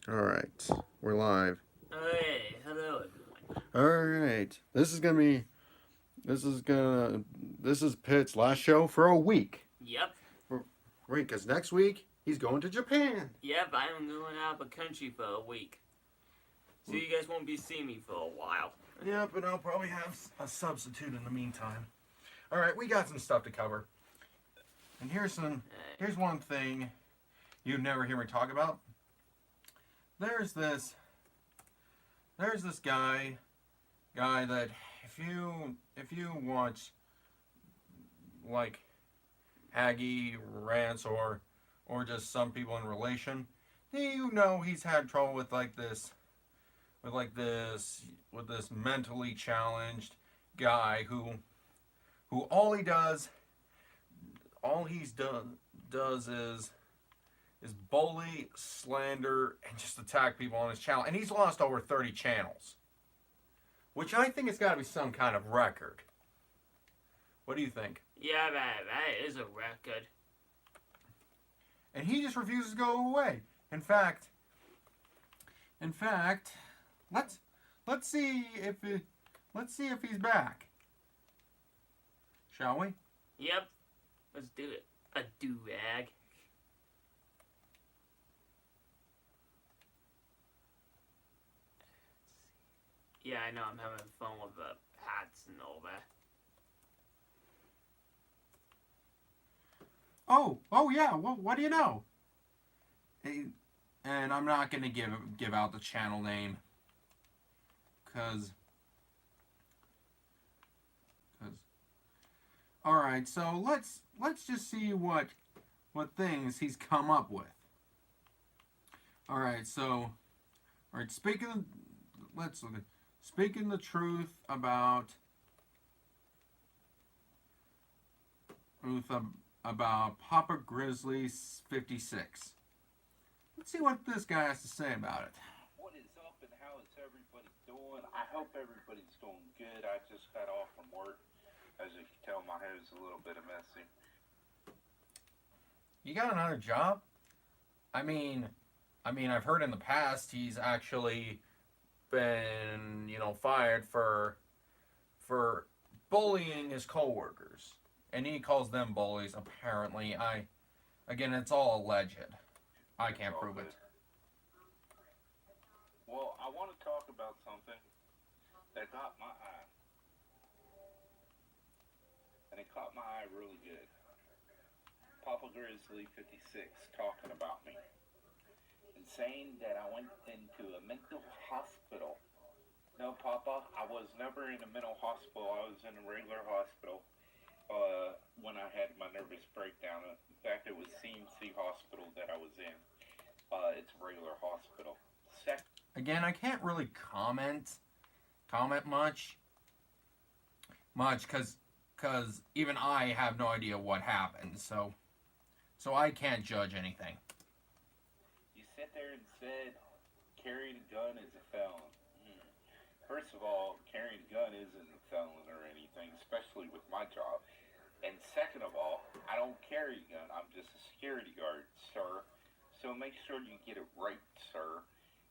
Alright, we're live. Hey, hello everyone. Alright, this is gonna, this is Pitt's last show for a week. Yep, Right, because next week, he's going to Japan. yep, I'm going out of the country for a week. So you guys won't be seeing me for a while. Yeah, but I'll probably have a substitute in the meantime. Alright, we got some stuff to cover. And here's one thing you'd never hear me talk about. There's this guy that if you watch like Aggie rants or just some people in relation, you know he's had trouble with this mentally challenged guy who all he does is bully, slander, and just attack people on his channel. And he's lost over 30 channels, which I think has got to be some kind of record. What do you think? Yeah, that is a record. And he just refuses to go away. In fact, let's see if he's back, shall we? Yep, let's do it. A do-rag. Yeah, I know I'm having fun with the hats and all that. Oh yeah. Well, what do you know? And I'm not gonna give out the channel name, cause. All right. So let's just see what things he's come up with. All right. So, all right. Let's look at speaking the truth about Papa Grizzly 56. Let's see what this guy has to say about it. What is up and how is everybody doing? I hope everybody's doing good. I just got off from work. As you can tell, my hair is a little bit messy. You got another job? I mean, I've heard in the past he's actually been, fired for bullying his coworkers, and he calls them bullies. Apparently, again, it's all alleged. I can't prove it. Well, I want to talk about something that caught my eye, and it caught my eye really good. Papa Grizzly 56 talking about me and saying that I went into a mental hospital. No, Papa, I was never in a mental hospital. I was in a regular hospital when I had my nervous breakdown. In fact, it was CMC Hospital that I was in. It's a regular hospital. Again, I can't really comment much, because even I have no idea what happened. So I can't judge anything. You sit there and said carrying a gun is a felon. First of all, carrying a gun isn't a felon or anything, especially with my job. And second of all, I don't carry a gun. I'm just a security guard, sir. So make sure you get it right, sir.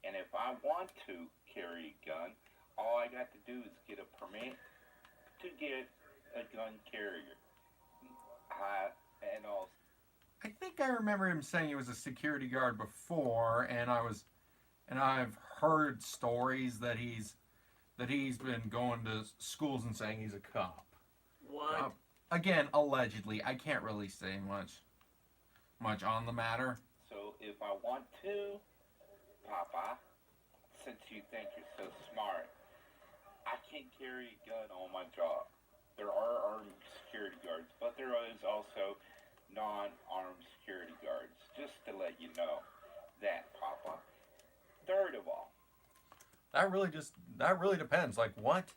And if I want to carry a gun, all I got to do is get a permit to get a gun carrier. I think I remember him saying he was a security guard before, and I've heard stories that he's been going to schools and saying he's a cop. What? Again, allegedly. I can't really say much on the matter. So if I want to, Papa, since you think you're so smart, I can carry a gun on my job. There are armed security guards, but there is also non-armed security guards. Just to let you know that, Papa. Third of all, That really depends. Like what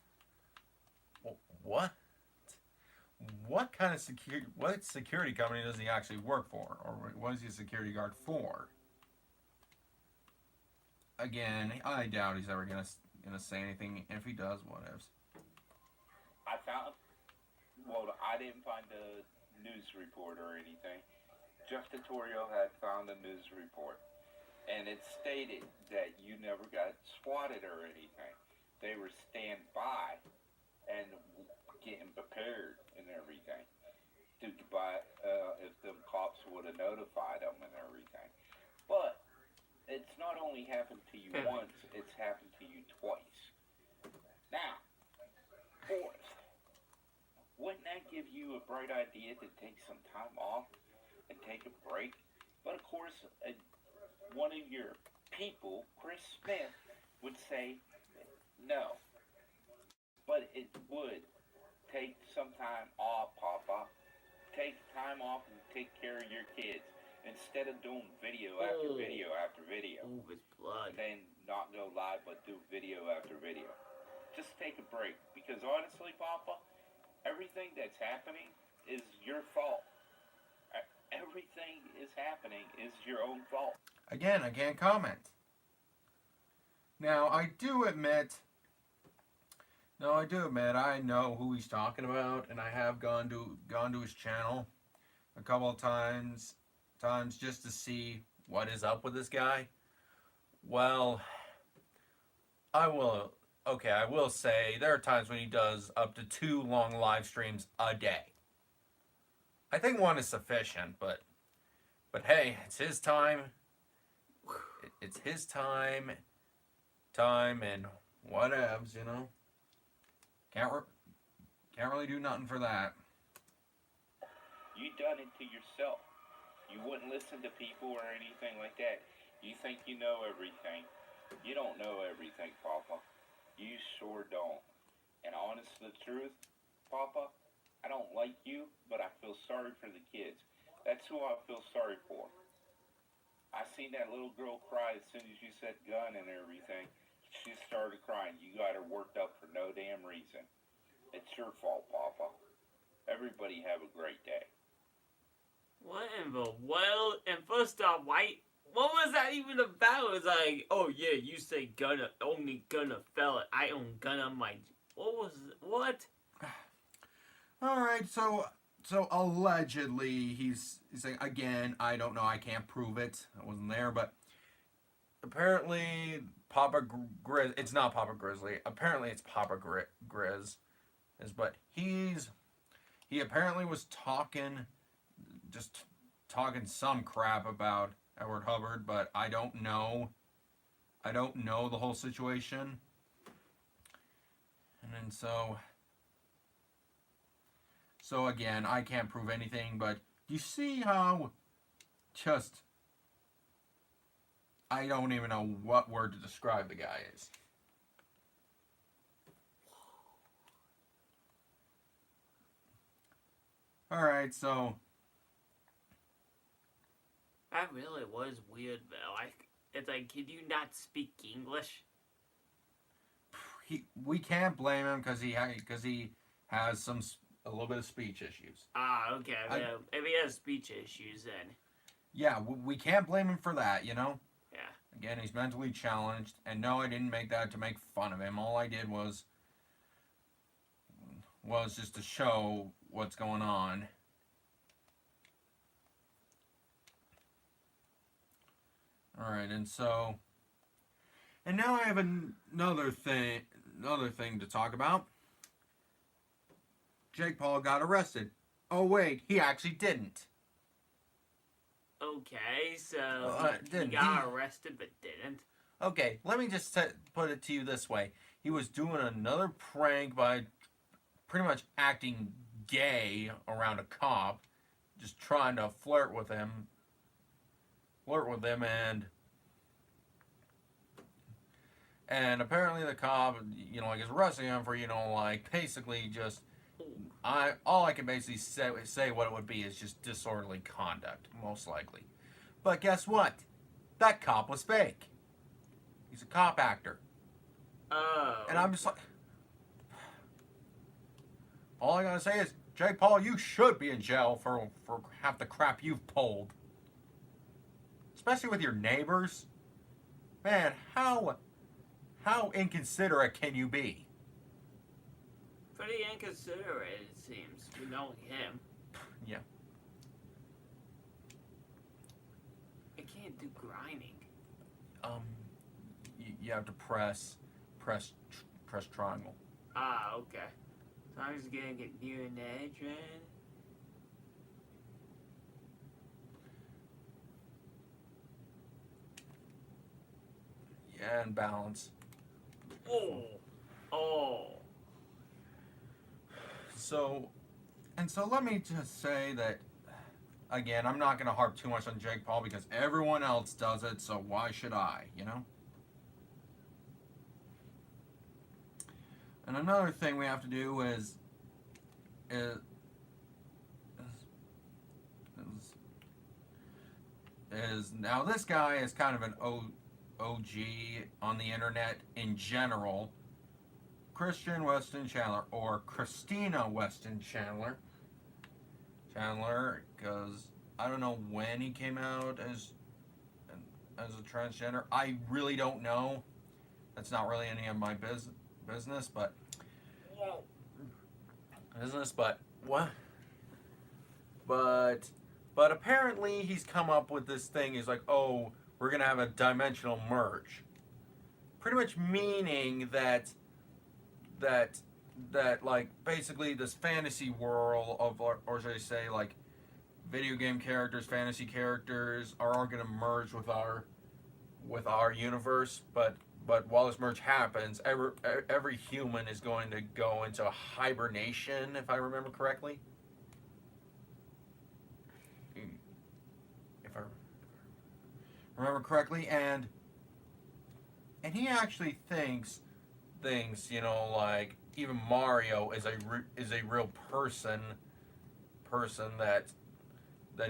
kind of security company does he actually work for, or what is he a security guard for? Again, I doubt he's ever gonna say anything. If he does, whatevs. I didn't find a news report or anything. Jeff Tutorial had found a news report. and it stated that you never got swatted or anything. They were standby and getting prepared and everything to buy if the cops would have notified them and everything. But it's not only happened to you once; it's happened to you twice. Now, fourth, wouldn't that give you a bright idea to take some time off and take a break? But of course, one of your people, Chris Smith, would say no. But it would take some time off, Papa. Take time off and take care of your kids instead of doing video after video after video. Ooh, it's blood. And then not go live, but do video after video. Just take a break because honestly, Papa, everything that's happening is your fault. Everything is happening is your own fault. Again, I can't comment. Now, I do admit, I know who he's talking about, and I have gone to his channel a couple of times just to see what is up with this guy. Well, I will say there are times when he does up to 2 long live streams a day. I think 1 is sufficient, but hey, it's his time. It's his time, and whatevs, you know. Can't really do nothing for that. You done it to yourself. You wouldn't listen to people or anything like that. You think you know everything. You don't know everything, Papa. You sure don't. And honest to the truth, Papa, I don't like you, but I feel sorry for the kids. That's who I feel sorry for. I seen that little girl cry as soon as you said gun and everything. She started crying. You got her worked up for no damn reason. It's your fault, Papa. Everybody have a great day. What in the world? And first off, what was that even about? It's like, oh yeah, you say gunna, only gunna fella. I own gun on my. What? All right, so allegedly he's saying again. I don't know. I can't prove it. I wasn't there, but apparently Papa Grizz. It's not Papa Grizzly. Apparently it's Papa Grizz. But he apparently was talking some crap about Edward Hubbard, but I don't know. I don't know the whole situation. And then so again, I can't prove anything, but you see how I don't even know what word to describe the guy is. Alright, so That really was weird, though. It's like, can you not speak English? we can't blame him because he has a little bit of speech issues. Ah, okay. If he has speech issues, then yeah, we can't blame him for that, you know. yeah. Again, he's mentally challenged, and no, I didn't make that to make fun of him. All I did was just to show what's going on. All right, and now I have another thing to talk about. Jake Paul got arrested. Oh wait, he actually didn't. Okay, so he got arrested but didn't. Okay, let me just put it to you this way. He was doing another prank by pretty much acting gay around a cop, just trying to flirt with him, and apparently the cop, is arresting him for, basically just, all I can basically say what it would be is just disorderly conduct, most likely. But guess what? That cop was fake. He's a cop actor. Oh. And I'm just like, all I gotta say is, Jake Paul, you should be in jail for half the crap you've pulled. Especially with your neighbors. Man, how inconsiderate can you be? Pretty inconsiderate, it seems, with knowing him. Yeah. I can't do grinding. you have to press triangle. Ah, okay. So I'm just gonna get near an edge, right? Yeah, and balance. Oh. Oh. So let me just say that, again, I'm not going to harp too much on Jake Paul because everyone else does it, so why should I, you know? And another thing we have to do is now this guy is kind of an OG on the internet in general. Christian Weston Chandler, or Christina Weston Chandler, because I don't know when he came out as a transgender. I really don't know. That's not really any of my business, but what? But apparently he's come up with this thing. He's like, oh, we're gonna have a dimensional merge, pretty much meaning that like basically this fantasy world of, or should I say, like video game characters, fantasy characters are all going to merge with our universe. But while this merge happens, every human is going to go into a hibernation, if I remember correctly. If I remember correctly, and he actually thinks things, you know, like even Mario is a real person that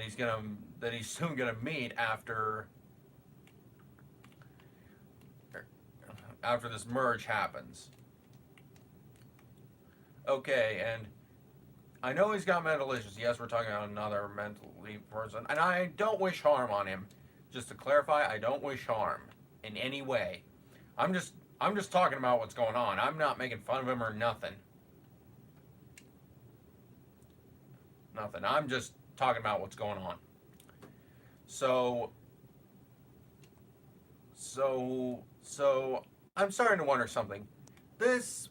he's soon gonna meet after this merge happens. Okay, and I know he's got mental issues. Yes, we're talking about another mentally person, and I don't wish harm on him. Just to clarify, I don't wish harm in any way. I'm just talking about what's going on. I'm not making fun of him or nothing. Nothing. I'm just talking about what's going on. So I'm starting to wonder something. This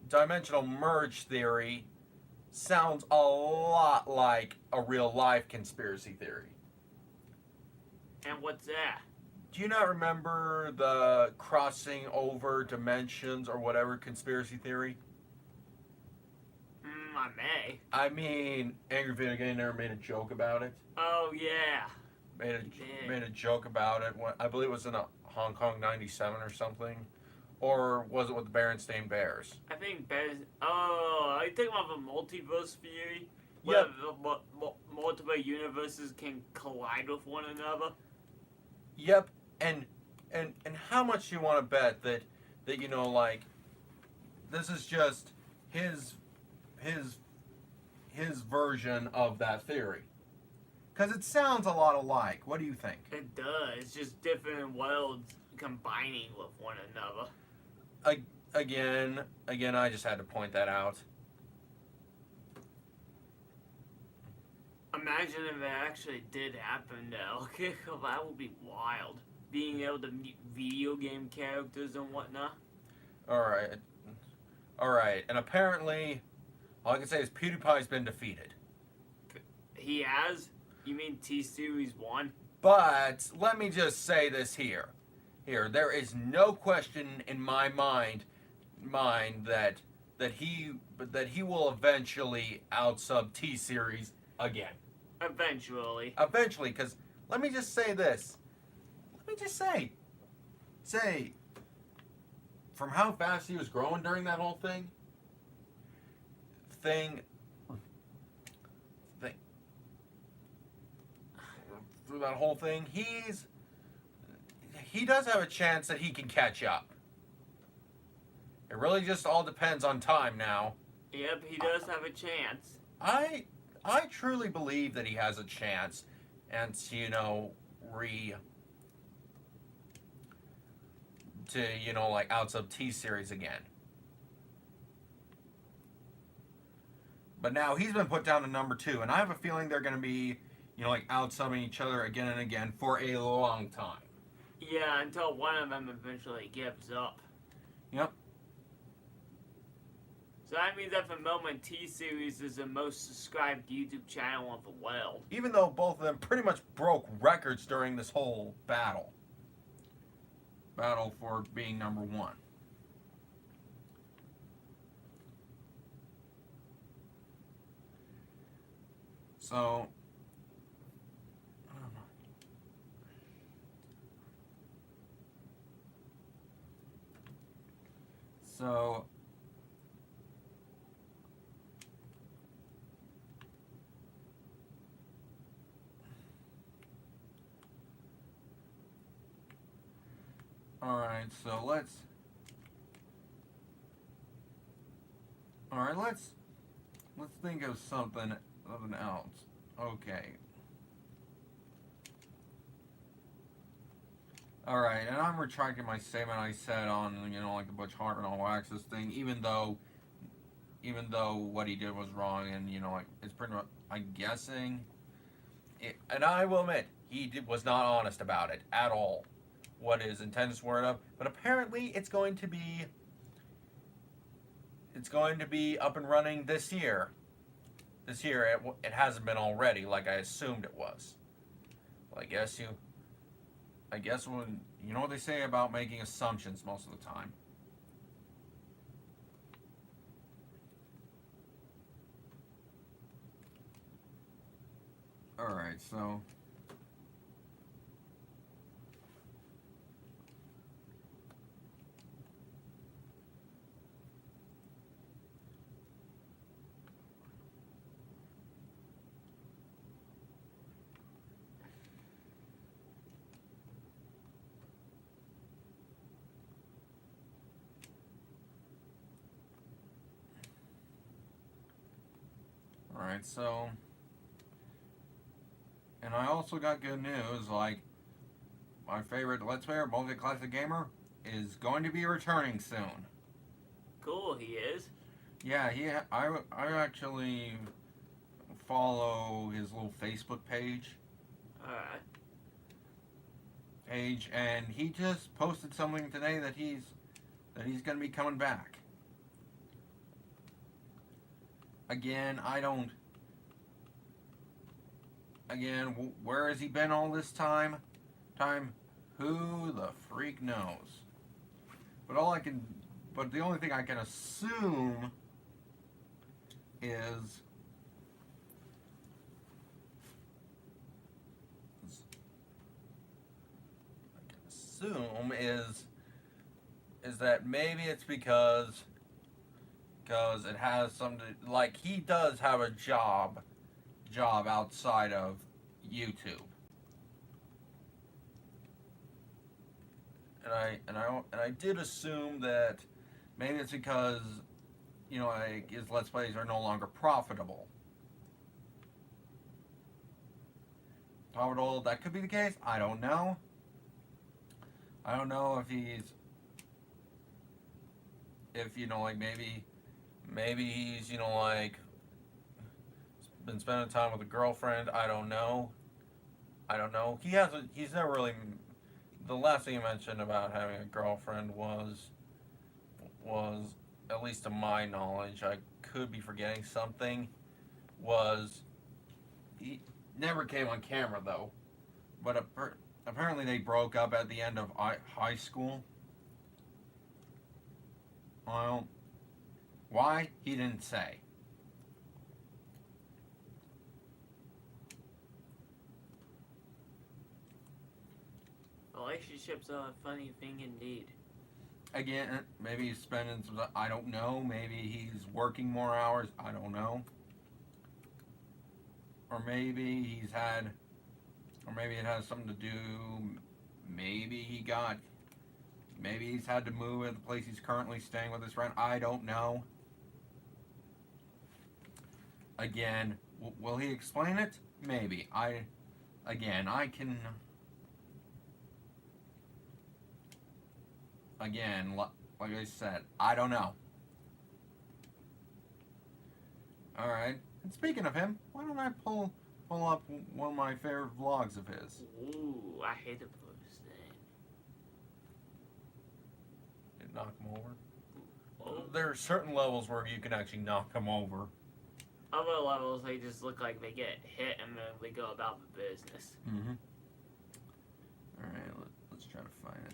dimensional merge theory sounds a lot like a real life conspiracy theory. And what's that? Do you not remember the crossing over dimensions or whatever conspiracy theory? I may. I mean, Angry Video Game never made a joke about it. Oh, yeah. Made a joke about it. I believe it was in a Hong Kong 97 or something. Or was it with the Berenstain Bears? I think Bears... Oh, are you thinking about the multiverse theory? Yep. Where the multiple universes can collide with one another? Yep. And how much do you want to bet that you know, like, this is just his version of that theory? Because it sounds a lot alike. What do you think? It does. It's just different worlds combining with one another. Again, I just had to point that out. Imagine if it actually did happen, though. That would be wild. Being able to meet video game characters and whatnot. Alright. And apparently, all I can say is PewDiePie's been defeated. He has? You mean TSeries 1? But let me just say this here. There is no question in my mind that he will eventually out-sub TSeries again. Eventually, because let me just say this. Let me just say, from how fast he was growing during that whole thing, through that whole thing, he does have a chance that he can catch up. It really just all depends on time now. Yep, he does have a chance. I truly believe that he has a chance, and like out-sub TSeries again. But now he's been put down to number 2, and I have a feeling they're going to be, like out-subbing each other again and again for a long time. Yeah, until one of them eventually gives up. Yep. So that means at the moment, TSeries is the most subscribed YouTube channel in the world. Even though both of them pretty much broke records during this whole battle. Battle for being number one. So, so all right, so let's think of something else. Okay. All right, and I'm retracting my statement I said on, like the Butch Hartman all access thing, even though what he did was wrong, and like it's pretty much, I'm guessing, and I will admit was not honest about it at all. What his intentions were of, but apparently it's going to be up and running this year. This year it hasn't been already, like I assumed it was. Well, I guess when you know what they say about making assumptions most of the time. All right, so. Alright, so, and I also got good news, like, my favorite Let's Player, Multi-Classic Gamer, is going to be returning soon. Cool, he is. Yeah, I actually follow his little Facebook page. Alright. And he just posted something today that he's going to be coming back. Again, where has he been all this time? Who the freak knows? But the only thing I can assume is that maybe it's because it has something to, like, he does have a job outside of YouTube. And I did assume that maybe it's because like his Let's Plays are no longer profitable. That could be the case. I don't know. I don't know if like maybe he's like been spending time with a girlfriend. I don't know. He's never really. The last thing he mentioned about having a girlfriend was at least to my knowledge, I could be forgetting something. Was he never came on camera though, but apparently they broke up at the end of high school. Well, why? He didn't say. Relationships are a funny thing indeed. Again, maybe he's spending some. I don't know. Maybe he's working more hours. I don't know. Or maybe it has something to do. Maybe he's had to move at the place he's currently staying with his friend. I don't know. Again, will he explain it? Maybe. Again, like I said, I don't know. Alright, and speaking of him, why don't I pull up one of my favorite vlogs of his? Ooh, I hate to post that. Knock them over. Oh. There are certain levels where you can actually knock them over. Other levels, they just look like they get hit and then they go about the business. Mm-hmm. Alright, let's try to find it.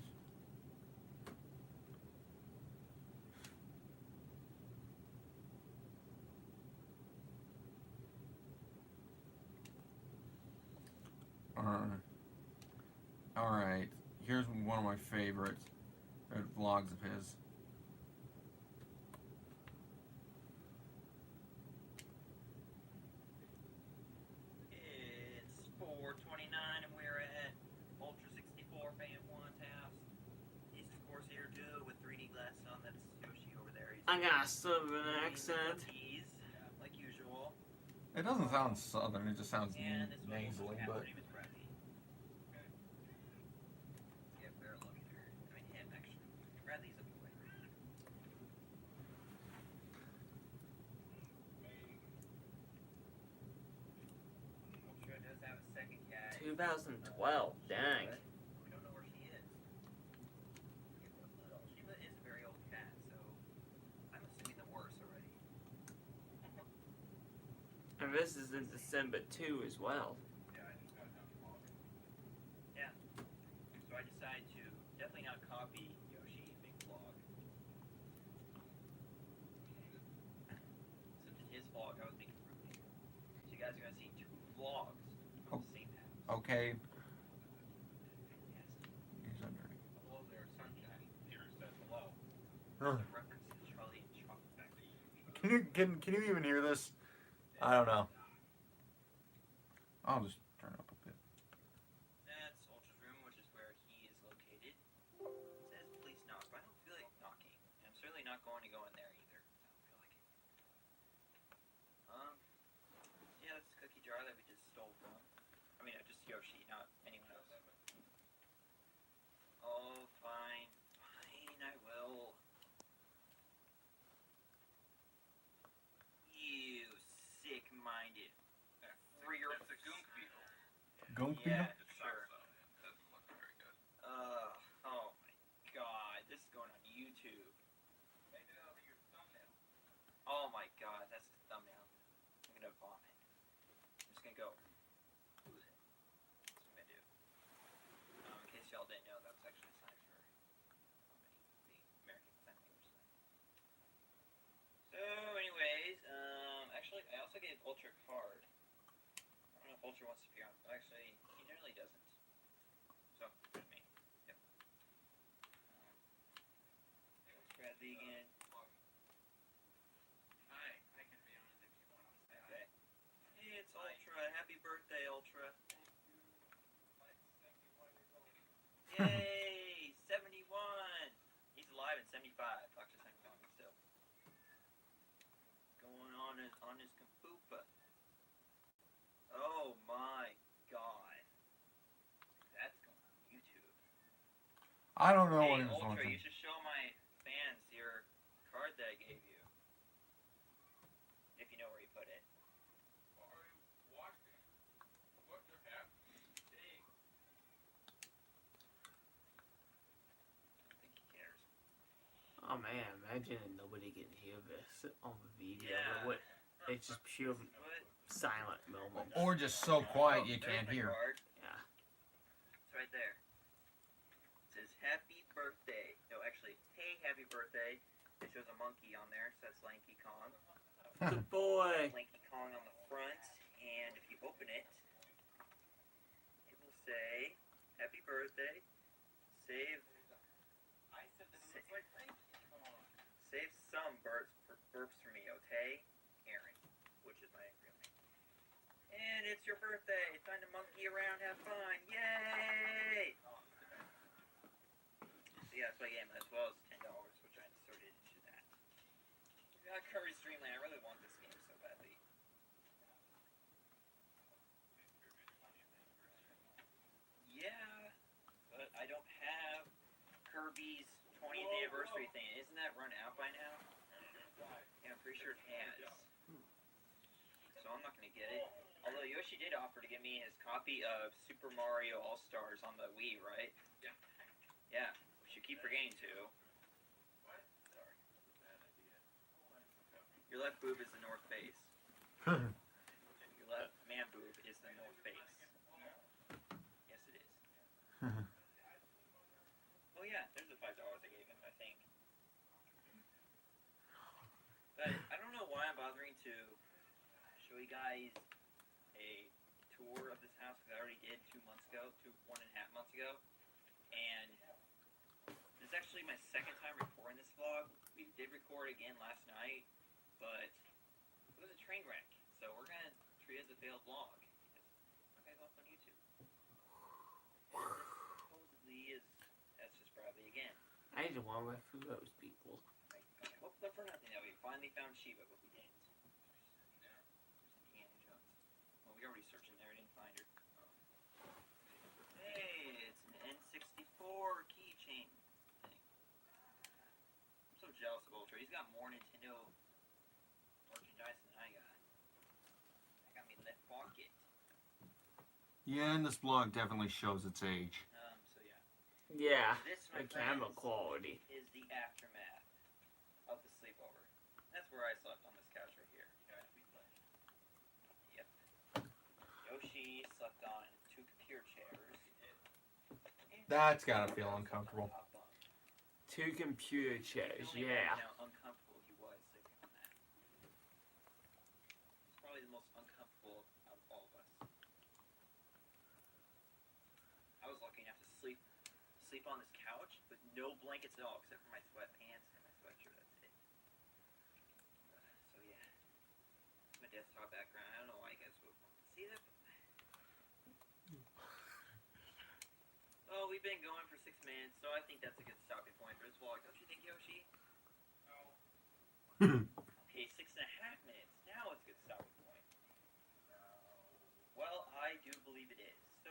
Alright, here's one of my favorite vlogs of his. It's 4:29 and we're at Ultra 64 Fan 1's house. He's of course here too with 3D glasses on. That's Yoshi over there. He's I got a southern accent. cookies, like usual. It doesn't sound southern, it just sounds And this one nasally, was but... name is Bradley. Okay. Yeah, better look at her. I mean him actually. Bradley's a boy. Ultra does have a second cat. 2012, dang. We don't know where she is. Sheila is a very old cat, so I'm assuming the worst already. And this is in December 2 as well. Yeah. So I decided to definitely not copy Yoshi and make vlog. Since in his vlog, I was making fruit beer. So you guys are gonna see 2 vlogs of the same house. Okay. Yes. He's under. Hello there, sunshine. Peter says hello. Huh. The reference to Charlie and Chocolate Factory. Can you even hear this? I don't know. I'll just turn it up a bit. That's Ultra's room, which is where he is located. It says please knock, but I don't feel like knocking. And I'm certainly not going to go in there either. I don't feel like it. Yeah, that's the cookie jar that we just stole from. I mean, just Yoshi, not anyone else. Oh, fine. Fine, I will. You sick-minded. It's a goonk beetle. Gunk Yeah, beetle? sure. It doesn't look very good. Oh my god, this is going on YouTube. Maybe that'll be your thumbnail. Oh my god, that's the thumbnail. I'm gonna vomit. I'm just gonna go. That's what I'm gonna do. In case y'all didn't know, that was actually a sign for the American Sign Language sign. So, anyways, actually, I also gave Ultra a card. I don't know if Ultra wants to be on, but actually, he generally doesn't. So, there's me. Yep. There's Bradley again. Hi, I can be on it if you want to say hi. Okay. Hey, it's Ultra. Happy birthday, Ultra. Like 71 years old. Yay! 71! He's alive at 75. Dr. 75 still. Going on his Kampoopa. Oh my god. That's going on YouTube. I don't know Hey, what he was Ultra, looking. you should show my fans your card that I gave you. If you know where you put it. What are you watching? What the heck? Hey, I don't think he cares. Oh man, imagine nobody can hear this on the video. Yeah. But it's just pure What? silent moment. Or just so quiet you there's can't my hear. card. Yeah. It's right there. It says happy birthday. No, actually, hey, happy birthday. It shows a monkey on there, so that's Lanky Kong. Good boy. Lanky Kong on the front, and if you open it, it will say happy birthday. Save I said that it looks like Frankie. Come on. save some burps for me, okay? Aaron, which is my real name. And it's your birthday. Time to monkey around, have fun. Yay! So yeah, that's what I gave him, as well as $10, which I inserted into that. Curry's Dreamland. I really want this game so badly. Yeah, but I don't have Kirby's 20th anniversary thing. Isn't that run out by now? Yeah, I'm pretty sure it has. So I'm not gonna get it. Although Yoshi did offer to give me his copy of Super Mario All Stars on the Wii, right? Yeah. Yeah, which you keep forgetting to. Your left boob is the north face. Your left man boob is the north face. Yes, it is. Well, yeah, there's the $5 I gave him, I think. But I don't know why I'm bothering to show you guys a tour of this house, because I already did 1.5 months ago. And this is actually my second time recording this vlog. We did record again last night, but it was a train wreck. So we're going to treat it as a failed vlog. It's not going to go up on YouTube. Supposedly that's just Bradley again. I just want to for those people. Right. Okay. Well, not for nothing though. We finally found Shiva, but we didn't. Indiana Jones. Well, we already searched in there. I didn't find her. Hey, it's an N64 keychain thing. I'm so jealous of Ultra. He's got more Nintendo merchandise than I got. I got me left pocket. Yeah, and this blog definitely shows its age. So yeah. Yeah, This, the my camera friends, quality. is the aftermath of the sleepover. That's where I slept on this couch right here. Yep. Yoshi slept on 2 computer chairs. That's gotta feel uncomfortable. 2 computer chairs, You can only yeah. imagine how uncomfortable he was sleeping on that. He's probably the most uncomfortable out of all of us. I was lucky enough to sleep on this couch with no blankets at all, except for my sweatpants and my sweatshirt. That's it. So yeah, my desktop background. I don't know why you guys would want to see that. Oh, we've been going for 6 minutes, so I think that's a good stopping point for this vlog. Don't you think, Yoshi? No. Okay, 6.5 minutes. Now it's a good stopping point. No. Well, I do believe it is. So,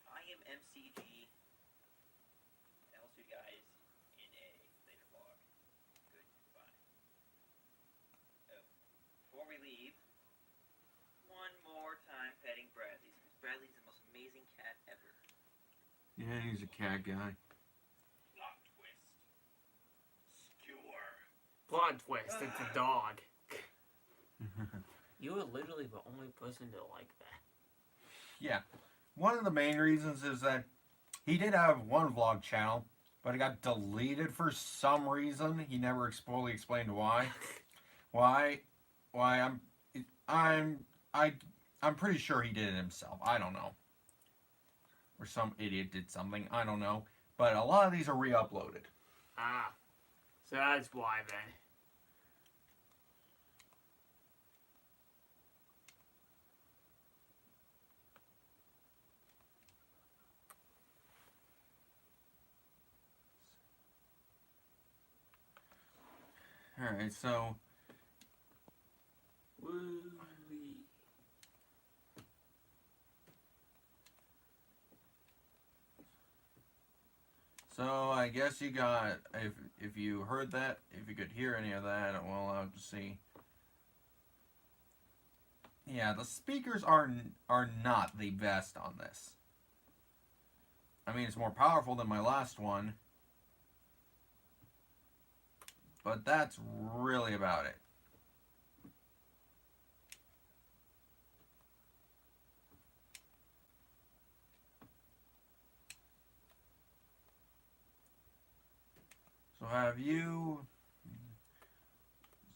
I am MCG. And I'll see you guys in a later vlog. Goodbye. Oh, before we leave, one more time petting Bradley's, because Bradley's the most amazing cat ever. Yeah, he's a cat guy. Plot twist. Skewer. Plot twist, it's a dog. You were literally the only person to like that. Yeah. One of the main reasons is that he did have one vlog channel, but it got deleted for some reason. He never fully explained why. Why I'm pretty sure he did it himself. I don't know. Or some idiot did something. I don't know. But a lot of these are re-uploaded. Ah, so that's why then. Alright, so Woo-wee. I guess you got, if you heard that, if you could hear any of that, well, I'll just see. Yeah, the speakers are not the best on this. I mean, it's more powerful than my last one, but that's really about it.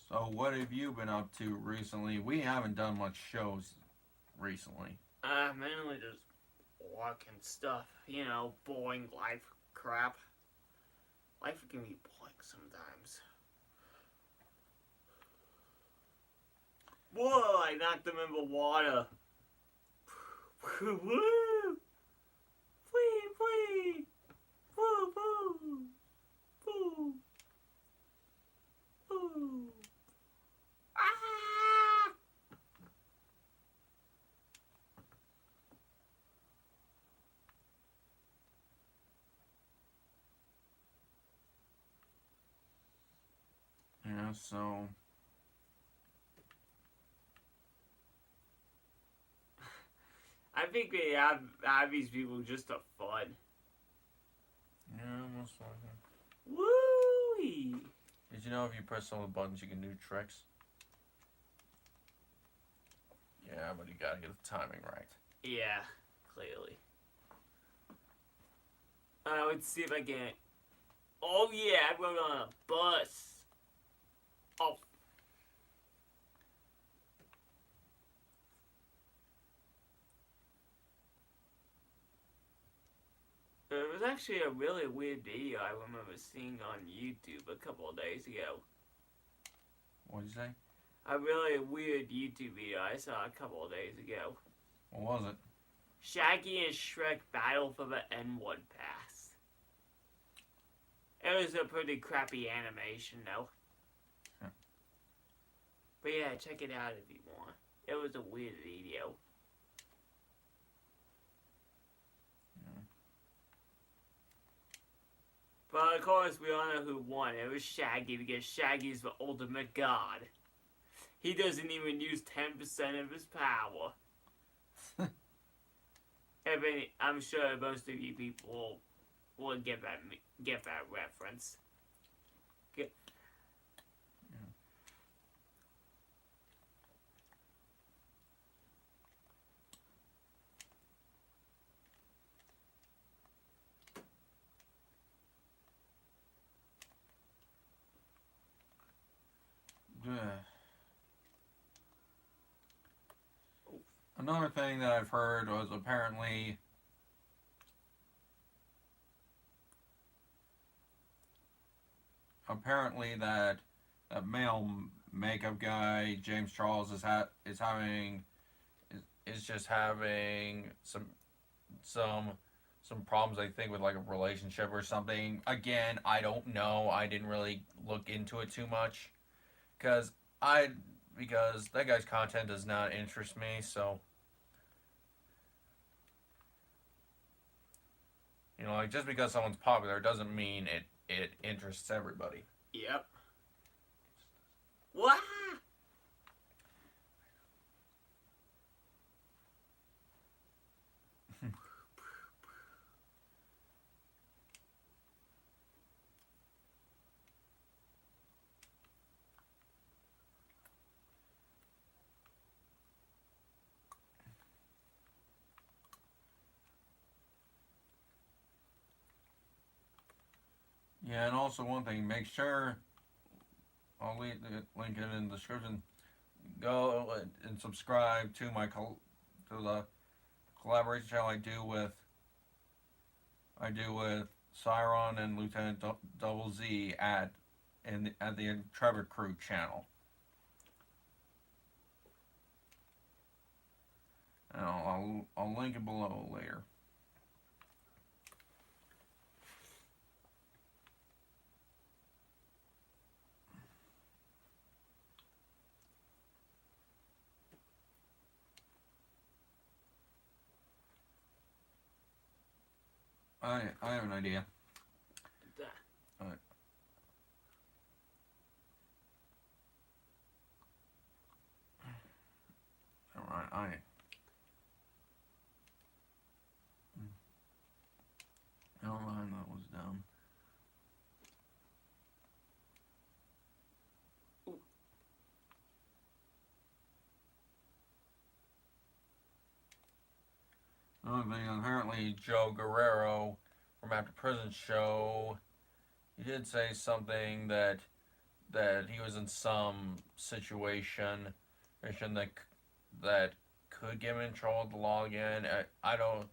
So what have you been up to recently? We haven't done much shows recently. Mainly just work and stuff. You know, boring life crap. Life can be boring sometimes. Whoa, I knocked him in the water. Woo! Wee! Woo! Woo! Woo! Woo! Ah! Yeah, so I think they have these people just for fun. yeah, most likely. Woo! Did you know if you press some of the buttons, you can do tricks? Yeah, but you gotta get the timing right. Yeah, clearly. Let's see if I can. Oh yeah, I rode on a bus. Oh. It was actually a really weird video I remember seeing on YouTube a couple of days ago. What'd you say? A really weird YouTube video I saw a couple of days ago. What was it? Shaggy and Shrek battle for the N1 pass. It was a pretty crappy animation though. Huh. But yeah, check it out if you want. It was a weird video. But of course, we all know who won. It was Shaggy because Shaggy's the ultimate god. He doesn't even use 10% of his power. I'm sure most of you people will get that reference. Okay. Another thing that I've heard was apparently that male makeup guy James Charles is just having some problems, I think, with like a relationship or something. Again, I don't know. I didn't really look into it too much because that guy's content does not interest me. So, you know, like just because someone's popular doesn't mean it interests everybody. Yep. What? Yeah, and also one thing, make sure I'll leave the link it in the description. Go and subscribe to to the collaboration channel I do with Cyron and Lieutenant Double Z at the Trevor Crew channel. And I'll link it below later. I have an idea. Alright. Alright, never mind, that was dumb. Another thing, apparently Joe Guerrero from After Prison Show, he did say something that he was in some situation that could get him in trouble with the law again. I don't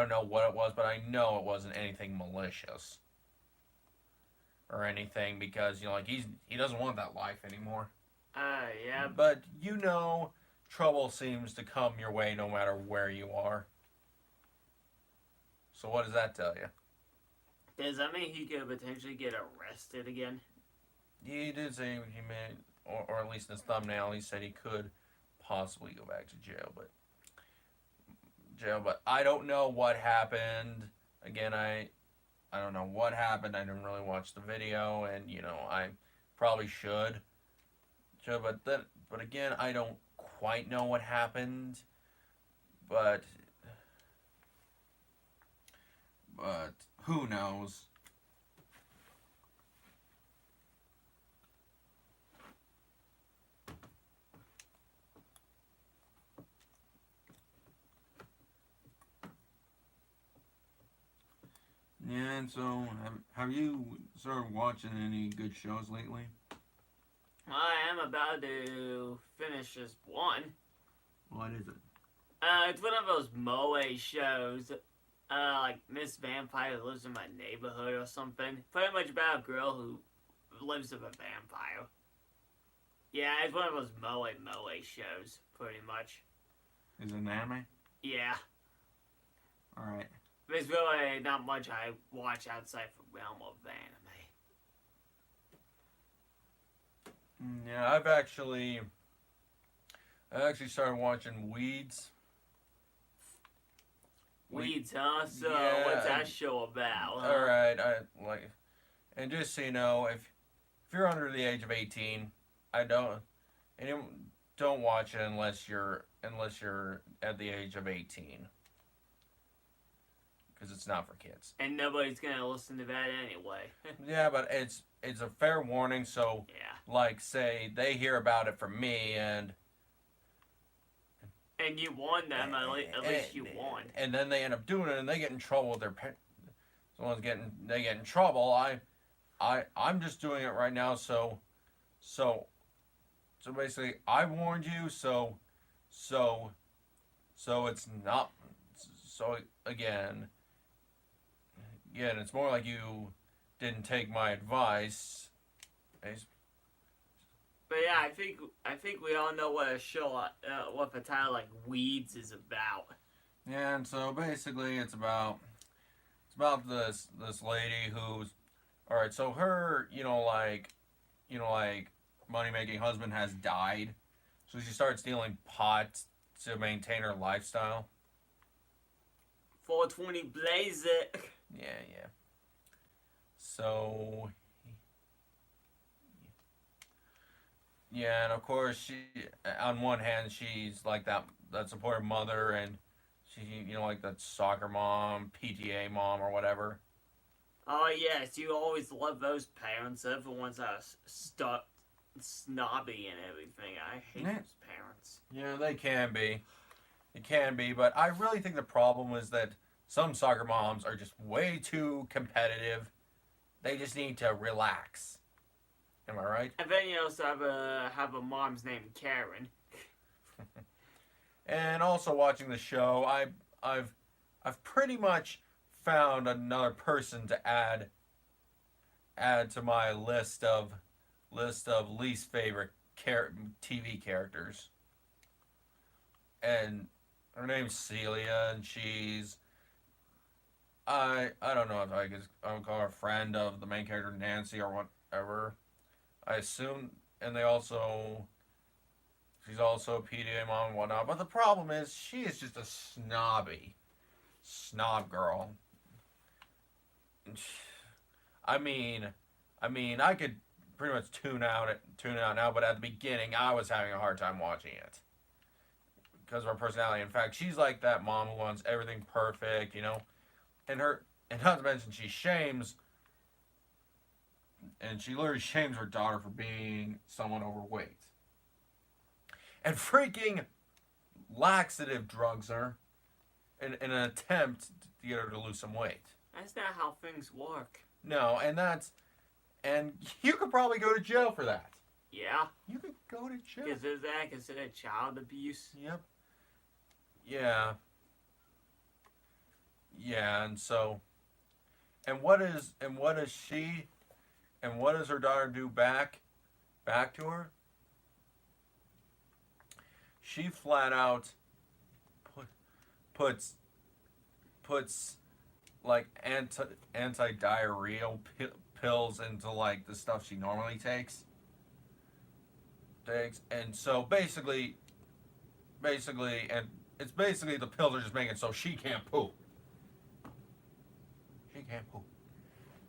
know what it was, but I know it wasn't anything malicious or anything because, you know, like he doesn't want that life anymore. Yeah. But you know, trouble seems to come your way no matter where you are. So what does that tell you? Does that mean he could potentially get arrested again? He did say he may, or at least in his thumbnail, he said he could possibly go back to jail, but I don't know what happened. Again, I don't know what happened. I didn't really watch the video, and you know, I probably should, but again, I don't quite know what happened, but who knows? Yeah, and so have you started watching any good shows lately? I am about to finish this one. What is it? It's one of those moe shows. Like Miss Vampire Lives in My Neighborhood or something. Pretty much about a girl who lives with a vampire. Yeah, it's one of those moe shows, pretty much. Is it an anime? Yeah. Alright. There's really not much I watch outside the realm of anime. Yeah, I actually started watching Weeds. Weeds, huh? So, Yeah, what's that show about? Huh? Alright, and just so you know, if you're under the age of 18, don't watch it unless you're at the age of 18. Because it's not for kids. And nobody's gonna listen to that anyway. Yeah, but it's a fair warning, so Yeah. like say they hear about it from me and you warned them, at least you warned. and then they end up doing it and they get in trouble with their parents. They get in trouble. I'm just doing it right now, so basically I warned you, so it's not, so again it's more like you didn't take my advice. But yeah, I think we all know what a show, what the title like Weeds is about. Yeah, and so basically it's about this lady who's, all right. So her, money making husband has died, so she starts stealing pot to maintain her lifestyle. 420 blaze it. Yeah. So yeah, and of course she, on one hand, she's like that supportive mother, and she, like that soccer mom, PTA mom, or whatever. Oh yes, you always love those parents. Everyone's snobby and everything. I hate those parents. Yeah, they can be. It can be, but I really think the problem is that some soccer moms are just way too competitive. They just need to relax. Am I right? And then you also have a mom's named Karen. And also watching the show, I've pretty much found another person to add to my list of least favorite TV characters. And her name's Celia, and she's, I don't know if I would call her a friend of the main character Nancy or whatever. I assume, and she's also a PTA mom and whatnot. But the problem is, she is just a snob girl. I mean, I could pretty much tune out now, but at the beginning, I was having a hard time watching it because of her personality. In fact, she's like that mom who wants everything perfect, and not to mention she literally shames her daughter for being somewhat overweight. And freaking laxative drugs her in an attempt to get her to lose some weight. That's not how things work. No, and you could probably go to jail for that. Yeah. You could go to jail. Is that considered child abuse? Yep. Yeah. Yeah, and so, and what does her daughter do back to her? She flat out puts like anti-diarrheal pills into like the stuff she normally takes, and so basically, and it's basically the pills are just making it so she can't poop. She can't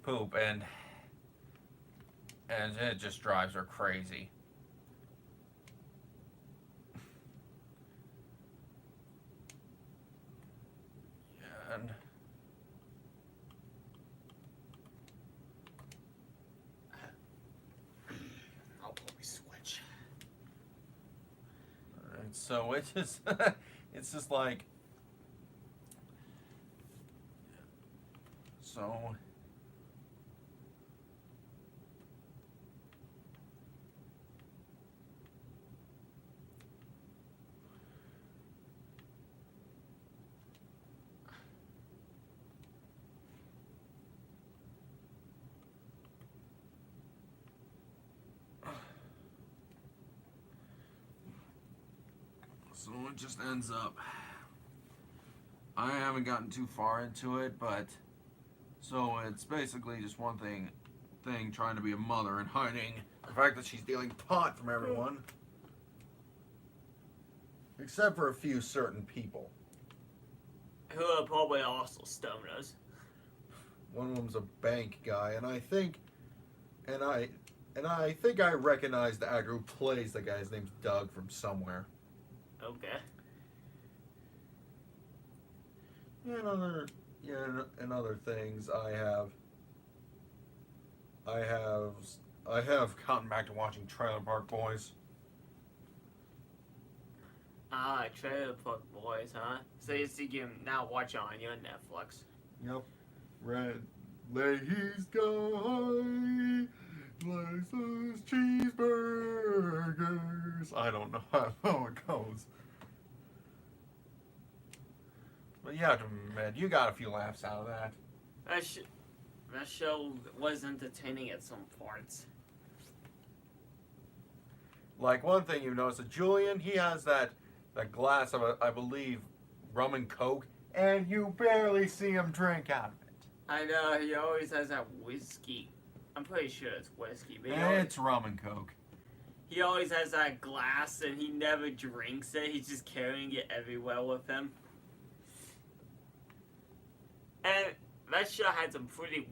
poop, and it just drives her crazy. And I'll probably switch. and so it's just it's just like So. So it just ends up. I haven't gotten too far into it, but so it's basically just one thing trying to be a mother and hiding the fact that she's stealing pot from everyone, except for a few certain people. Who are probably also stoners. One of them's a bank guy, and I think I recognize the actor who plays the guy. His name's Doug from somewhere. Okay. And other things I have gotten back to watching Trailer Park Boys. Trailer Park Boys, huh? So you can now watch it on your Netflix. Yep. Red Leahy's guy likes those cheeseburgers. I don't know how it goes. But you have to admit, you got a few laughs out of that. That show was entertaining at some parts. Like one thing you've noticed, that Julian, he has that glass of, I believe, rum and coke, and you barely see him drink out of it. I know, he always has that whiskey. I'm pretty sure it's whiskey, but It's rum and coke. he always has that glass and he never drinks it. He's just carrying it everywhere with him. And that show had some pretty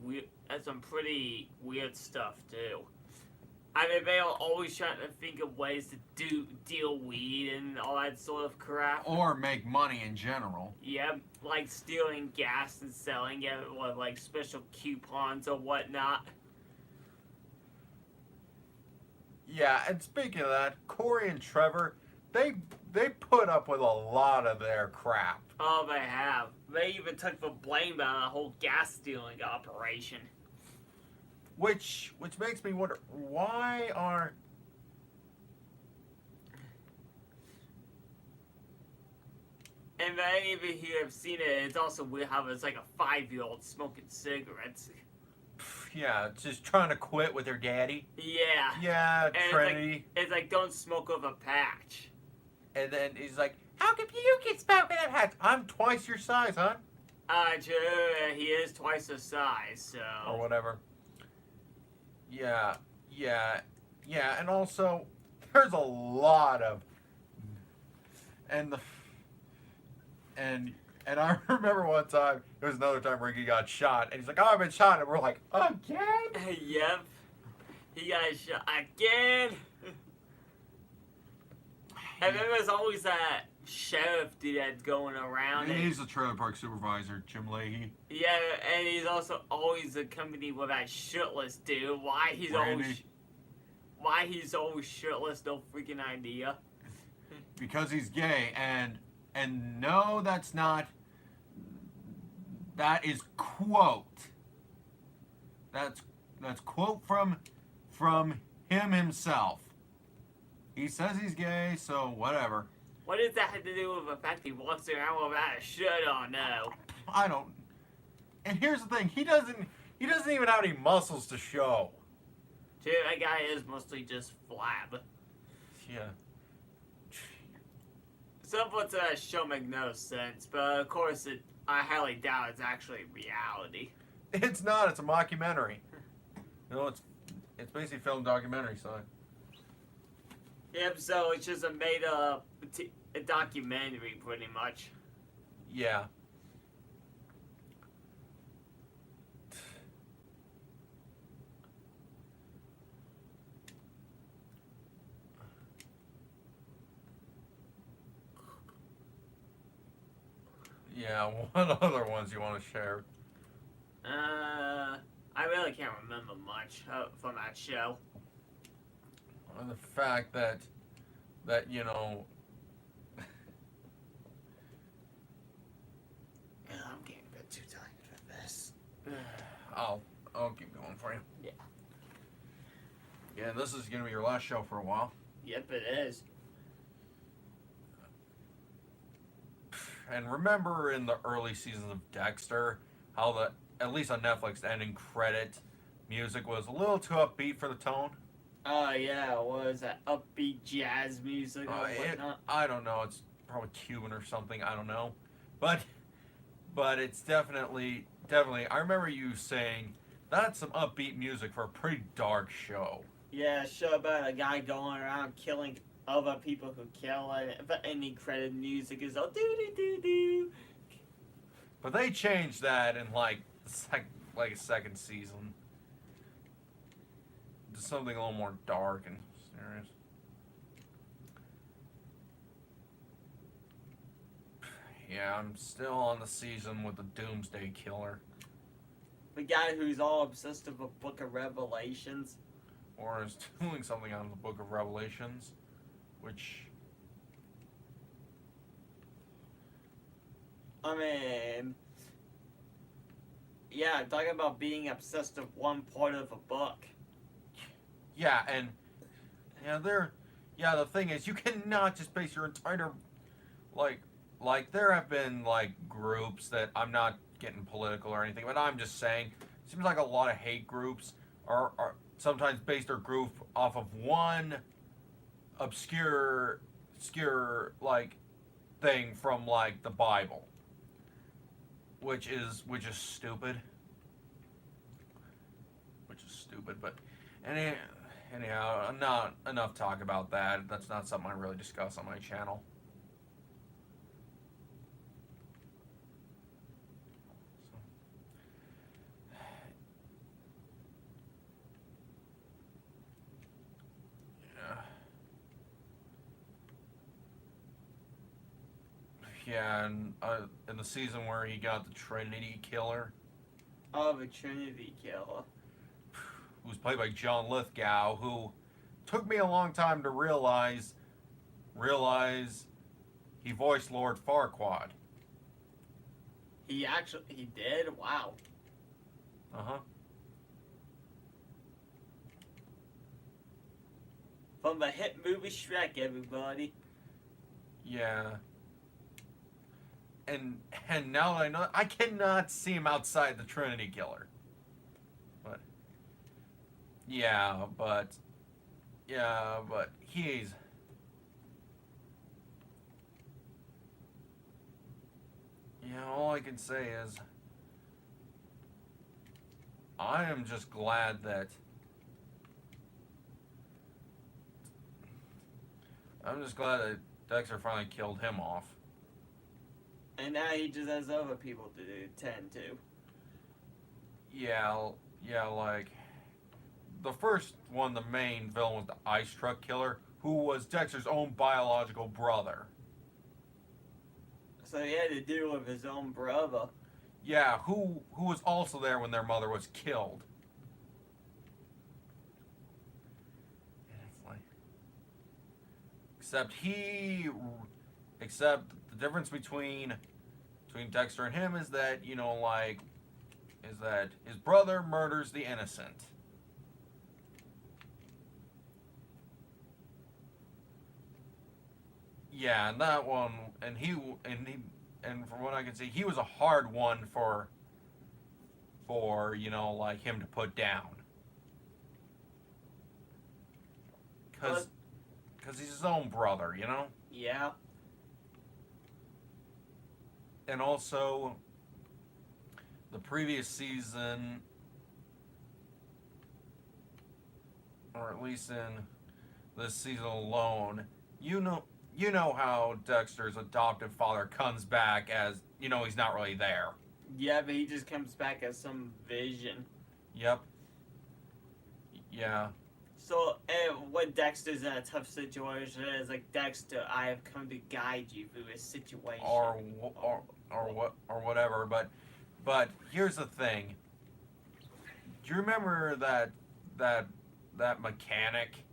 weird stuff too. I mean, they are always trying to think of ways to deal weed and all that sort of crap. Or make money in general. Yeah, like stealing gas and selling it with like special coupons or whatnot. Yeah, and speaking of that, Corey and Trevor, they put up with a lot of their crap. Oh, they have. They even took the blame on the whole gas stealing operation. Which makes me wonder, why are... And then even if you have seen it, it's also weird how it's like a 5-year-old smoking cigarettes. Yeah, just trying to quit with their daddy. Yeah. Yeah, And Trinity. It's like don't smoke with a patch. And then he's like, how come you can smoke with a patch? I'm twice your size, huh? True, he is twice the size, so... Or whatever. Yeah, and also, there's a lot of... And I remember one time, it was another time Ricky got shot, and he's like, oh, I've been shot, and we're like, again? Yep. He got shot again. And then there's always that sheriff dude that's going around. He's the trailer park supervisor, Jim Leahy. Yeah, and he's also always accompanied with that shirtless dude. Why he's always shirtless, no freaking idea. Because he's gay, and no, that's not. That is quote. That's quote from him himself. He says he's gay, so whatever. What does that have to do with the fact he walks around without a shirt on? No. I don't. And here's the thing: he doesn't even have any muscles to show. Dude, that guy is mostly just flab. Yeah. Some parts of that show make no sense, but of course I highly doubt it's actually reality. It's not. It's a mockumentary. You know, it's basically film documentary side. Yep, so it's just a made-up a documentary, pretty much. Yeah. Yeah, what other ones you want to share? I really can't remember much from that show. And the fact that you know. I'm getting a bit too tired for this. I'll keep going for you. Yeah. Yeah, this is gonna be your last show for a while. Yep, it is. And remember in the early seasons of Dexter, how the, at least on Netflix, the ending credit music was a little too upbeat for the tone? Oh, yeah, what was that? Upbeat jazz music or whatnot? I don't know. It's probably Cuban or something. I don't know. But it's definitely. I remember you saying that's some upbeat music for a pretty dark show. Yeah, a show about a guy going around killing other people who kill, but any credit music is all doo-doo-doo-doo. But they changed that in like a second season to something a little more dark and serious. Yeah, I'm still on the season with the Doomsday Killer. The guy who's all obsessed with the Book of Revelations. Or is doing something on the Book of Revelations, which... I mean... Yeah, talking about being obsessed with one part of a book. Yeah, and... the thing is, you cannot just base your entire... Like, there have been, like, groups that... I'm not getting political or anything, but I'm just saying... It seems like a lot of hate groups are sometimes base their group off of one obscure like thing from like the Bible, which is stupid. But anyhow, not enough talk about that. That's not something I really discuss on my channel. Yeah, and in the season where he got the Trinity Killer, Oh, the Trinity Killer. who's played by John Lithgow, who took me a long time to realize he voiced Lord Farquaad. He did? Wow. Uh-huh. From the hit movie Shrek, everybody. Yeah. And now that I know, I cannot see him outside the Trinity Killer. But he's... Yeah, all I can say is I am just glad that Dexter finally killed him off. And now he just has other people to tend to. Yeah, like the first one, the main villain was the ice truck killer, who was Dexter's own biological brother. So he had to deal with his own brother. Yeah, who was also there when their mother was killed. And it's like, except the difference between Dexter and him is that, his brother murders the innocent. Yeah, and that one, and from what I can see, he was a hard one for him to put down. Cause he's his own brother, Yeah. And also, the previous season, or at least in this season alone, you know how Dexter's adoptive father comes back as, he's not really there. Yeah, but he just comes back as some vision. Yep. Yeah. So, when Dexter's in a tough situation, it's like, Dexter, I have come to guide you through this situation. Or whatever. But here's the thing. Do you remember that mechanic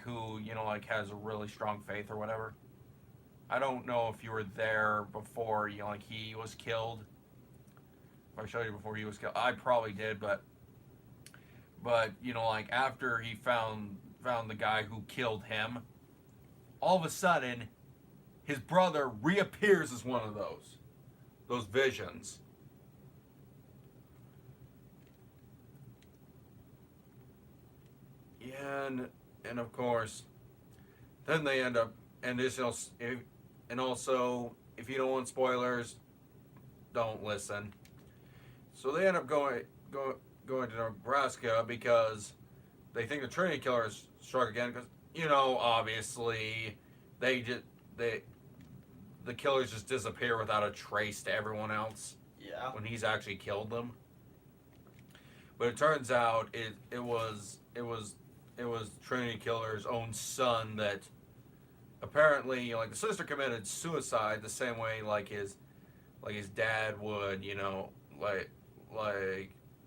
who has a really strong faith or whatever? I don't know if you were there before he was killed, if I showed you before he was killed. I probably did, but you know, like after he found the guy who killed him, all of a sudden, his brother reappears as one of those visions. And of course, then they end up and this and also if you don't want spoilers, don't listen. So they end up going to Nebraska because they think the Trinity Killer is struck again because you know obviously they the killers just disappear without a trace to everyone else Yeah. when he's actually killed them. But it turns out it was Trinity Killer's own son that apparently like the sister committed suicide the same way like his dad would, you know, like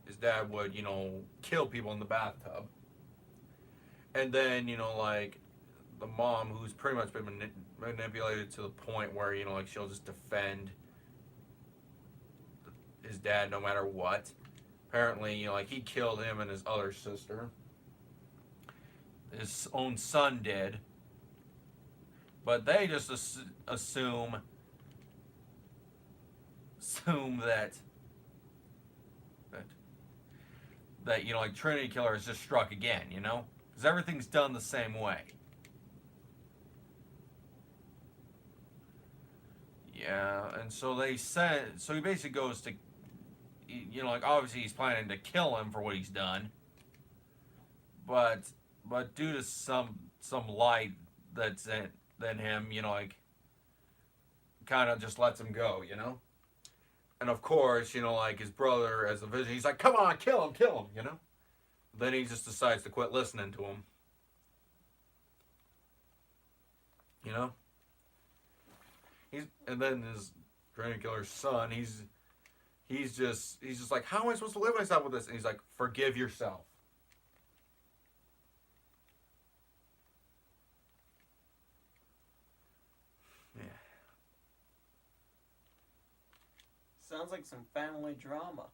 his dad would, you know, kill people in the bathtub. And then, you know, like the mom who's pretty much been manipulated to the point where, you know, like she'll just defend his dad no matter what. Apparently, you know, like he killed him and his other sister. His own son did. But they just assume that you know, like Trinity Killer is just struck again, you know? Because everything's done the same way. Yeah, and so so he basically goes to, you know, like obviously he's planning to kill him for what he's done. But due to some light that's in him, you know, like kind of just lets him go, you know? And of course, you know, like his brother as a vision, he's like, come on, kill him, you know? Then he just decides to quit listening to him. You know? And then his Trinity Killer's son, he's just like, how am I supposed to live myself with this? And he's like, forgive yourself. Yeah. Sounds like some family drama.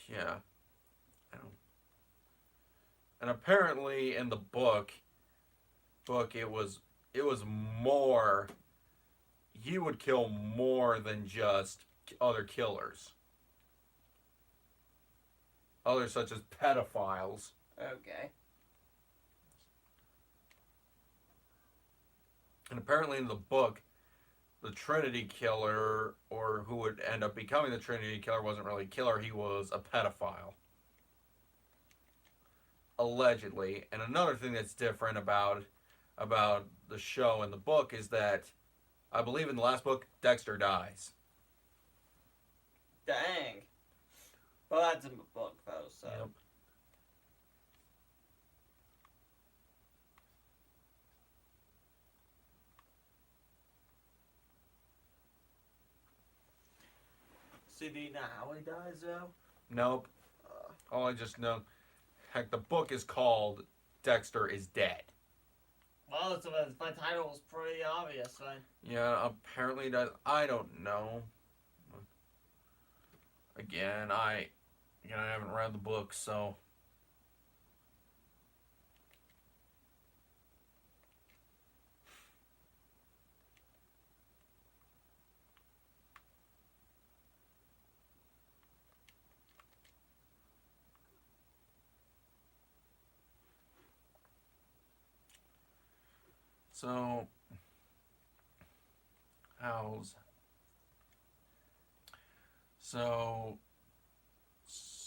Yeah. I don't. And apparently in the book it was more. He would kill more than just other killers. Others such as pedophiles. Okay. And apparently in the book, the Trinity Killer, or who would end up becoming the Trinity Killer, wasn't really a killer. He was a pedophile. Allegedly. And another thing that's different about the show and the book is that I believe in the last book, Dexter dies. Dang. Well, that's in the book, though, so. Yep. So do you know how he dies, though? Nope. All I just know, heck, the book is called Dexter is Dead. Well, so my title was pretty obvious, then. Yeah, apparently does. I don't know. Again, I haven't read the book, so.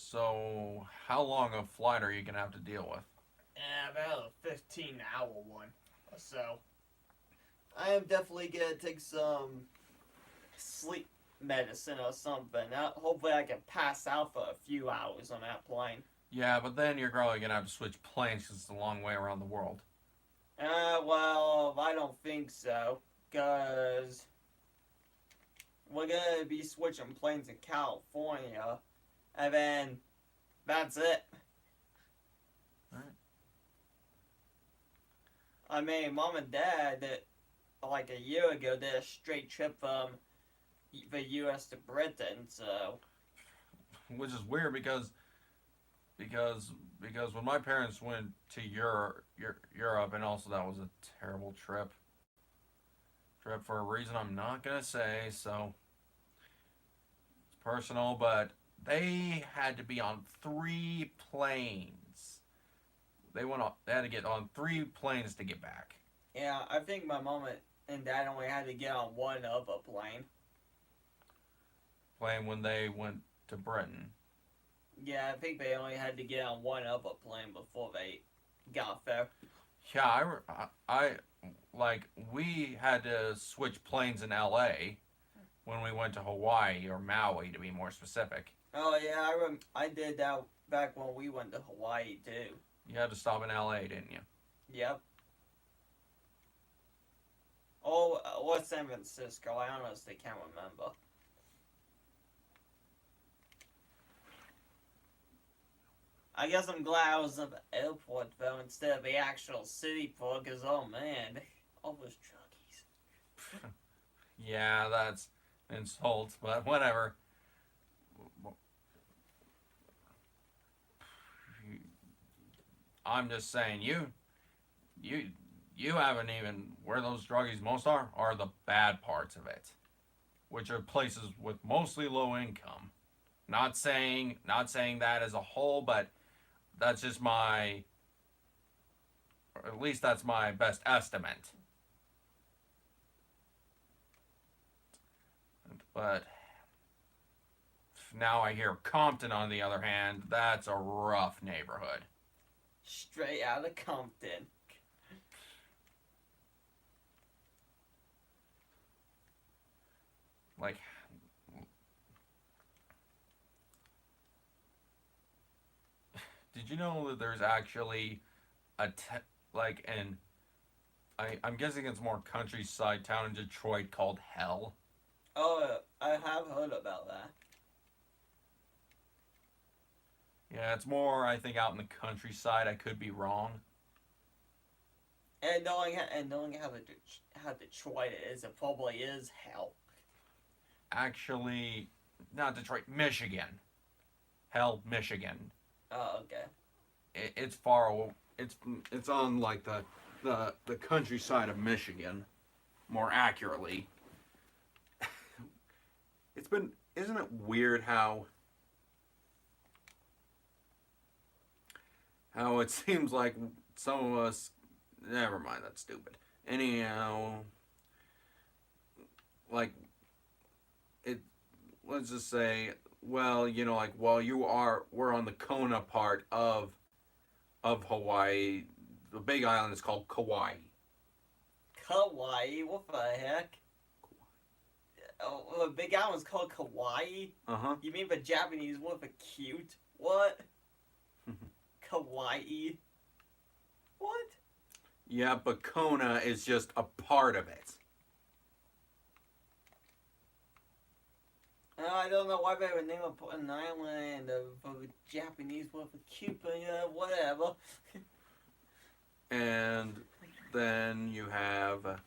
So, how long a flight are you gonna have to deal with? Yeah, about a 15-hour one or so. I am definitely gonna take some sleep medicine or something. Hopefully I can pass out for a few hours on that plane. Yeah, but then you're probably gonna have to switch planes because it's a long way around the world. Well, I don't think so, because we're gonna be switching planes in California, and then that's it. Alright. I mean, Mom and Dad, like a year ago, did a straight trip from the U.S. to Britain, so. Which is weird because when my parents went to Europe, and also that was a terrible trip for a reason I'm not gonna say, so it's personal, but they had to be on 3 planes. They had to get on 3 planes to get back. Yeah, I think my mom and dad only had to get on one other plane. When they went to Britain. Yeah, I think they only had to get on one other plane before they got there. Yeah, I like we had to switch planes in L.A. when we went to Hawaii, or Maui to be more specific. Oh yeah, I did that back when we went to Hawaii too. You had to stop in L.A., didn't you? Yep. Oh, what's San Francisco? I honestly can't remember. I guess I'm glad I was at the airport though instead of the actual city port, because oh man, all those truckies. Yeah, that's insults, but whatever. I'm just saying, you haven't even, where those druggies most are the bad parts of it, which are places with mostly low income. Not saying that as a whole, but that's just my, or at least that's my best estimate. But now I hear Compton, on the other hand, that's a rough neighborhood. Straight out of Compton. Like, did you know that there's actually I'm guessing it's more countryside town in Detroit called Hell? Oh, I have heard about that. Yeah, it's more, I think, out in the countryside. I could be wrong. And knowing how Detroit is, it probably is hell. Actually, not Detroit, Michigan. Hell, Michigan. Oh, okay. It's far away. It's on like the countryside of Michigan, more accurately. Isn't it weird how it seems like some of us, never mind, that's stupid. Anyhow, like, let's just say, well, like, while we're on the Kona part of Hawaii, the big island is called Kauai. Kauai? What the heck? Oh, the big island's called Kauai? Uh-huh. You mean the Japanese word for cute? What? Kauai? What? Yeah, but Kona is just a part of it. I don't know why they would name an island of a Japanese word for cute, but whatever. And then you have...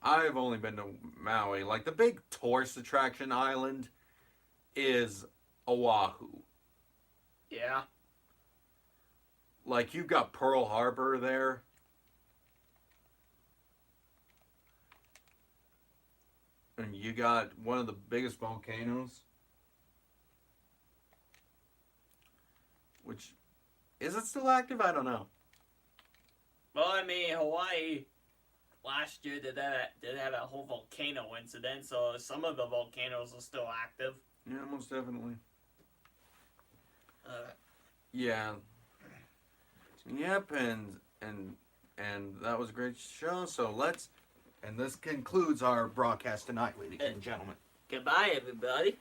I've only been to Maui. Like, the big tourist attraction island is Oahu. Yeah. Like, you've got Pearl Harbor there. And you got one of the biggest volcanoes. Which, is it still active? I don't know. Well, I mean, Hawaii last year did have a whole volcano incident, so some of the volcanoes are still active. Yeah, most definitely. Uh, Yeah. Yep, and that was a great show. So and this concludes our broadcast tonight, ladies and gentlemen. Goodbye, everybody.